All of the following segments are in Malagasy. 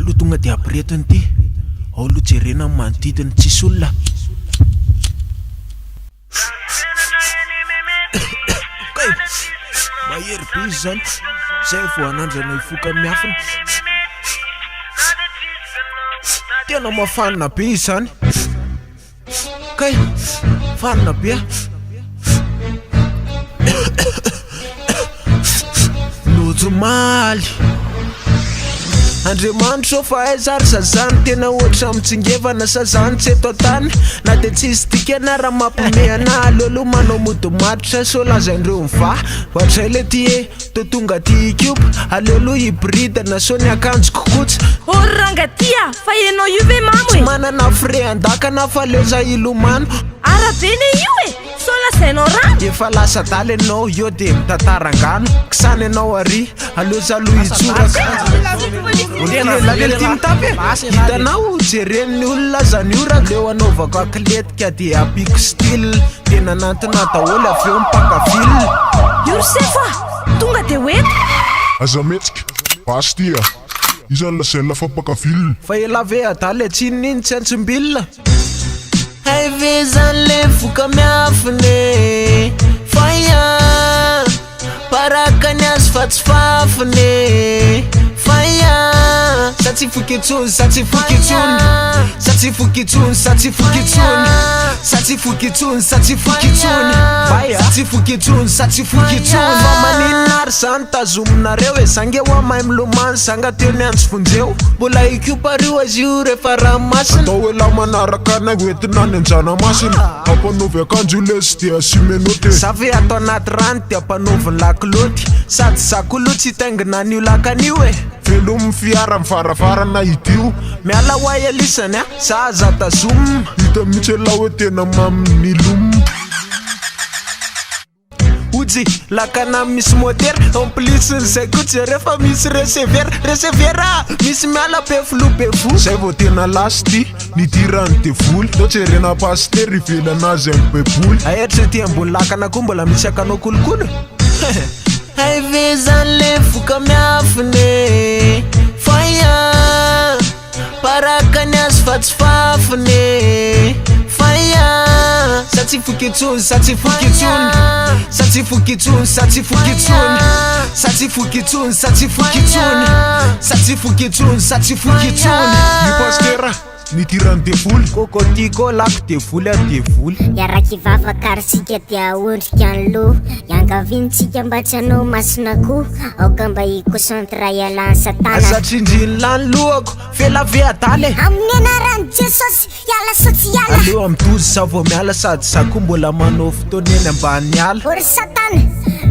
aloha tonga dia apiretiny ty ao aloha jerena ny manodidiny tsisy olona kay mahery be izy zany zay vao anandrana ifoka miafina tena mafanina be izy zany kay fanina be nojomaly Andriamanitro fa aizary sazany tena oatra mitsingevana sazany tsy eto tany na de tsisy tikena raha mampimehana alolo manao mody matitra so lazaindreo miva ohatray le ty e to tonga ty cube alolo hybride na so ny akanjo kokotsy rangatia fa enao io ve mamo tsy manana frais andakana fa leo za ilomano arabe ne io e so lasainao rano efa lasa daly anao io de mitantarangano kisany anao ary aleo za loha itsoraka hitanao jeren'ny olona zany io raha leo anaovako akletika de apiko style tena nantina daholo avy eo mipakavily Yosefa tonga de oeto aza metsika basy tia izany lasaina fa pakavily fa ela ve adaly atsininy iny tsy antsimbilina hay ve zany le voka miafine faya parakany azy fa tsy fafine faya satsy fokitsony satsy fokitsony satsy fokitsony satsy fokitsony satsy fokitsony satsy fokitsony satsy fokitsony satsy fokitsony fa maninona ary zany tazominareo e zangeo amahay milomany zanga teo ny andro vonjeo mbola ikopario azy io rehefa ranomasina atao hoe laha manaraka anay hoentina any anjanamasina ampanaovy akanjo lesy dia asimeno te za ve atao anaty rano dia ampanaoviny lakiloty sady zako loha tsy taingina an'io lakan'io e velomy fiara mivaravarana idio miala hoay alisany a za aza tazomina hita mihitsy laha hoe tena maminy lom ozy lakana misy motera amplisn'izay kotsy rehefa misy recevera misy miala be filo be vo zay vao tena lasy ty nidirany devoly tao tserena paster ivelanazy amin'ny beboly aetra ty ambony lakana koa mbola misy akanao kolokolo hay ve zany le voka miafine faya parakany azy fa tsy fafine faya satsy fokitsony satsy fokitsony satsy fokitsony satsy fokitsony satsy fokitsony satsy fokitsony satsy fokitsony satsy fokitsony ny pastera nidirany devoly kokotiko lako devoly a devoly iaraky vavakaritsika dia ondrika an'lo iangavintsika mba tsy anao masina ko aoka mba hiconcentra ialany satana azatrindriny lany lohako fela ve adaly amin'ny anarany jesosy iala sosiala aleo amitozy sa vao miala sady za koa mbola manao fotoany eny ambany ala ory satana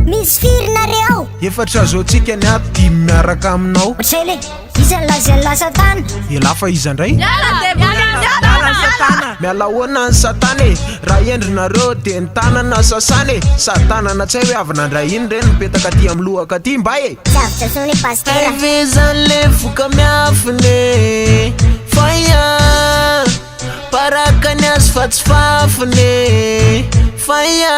misy firinareo efatra zao tsika ny ato dimy miaraka aminao otrele izany lazala satana elafa iza ndray miala hoana ny satana e raha endrinareo de ny tanana sasana e satanana tsy hay hoe avy nandray iny reny mipetaka ty amin'ny lohaka ty mba e zavatra zony pastera ve zany le voka miafine faya parakany azy fa tsy fafine faya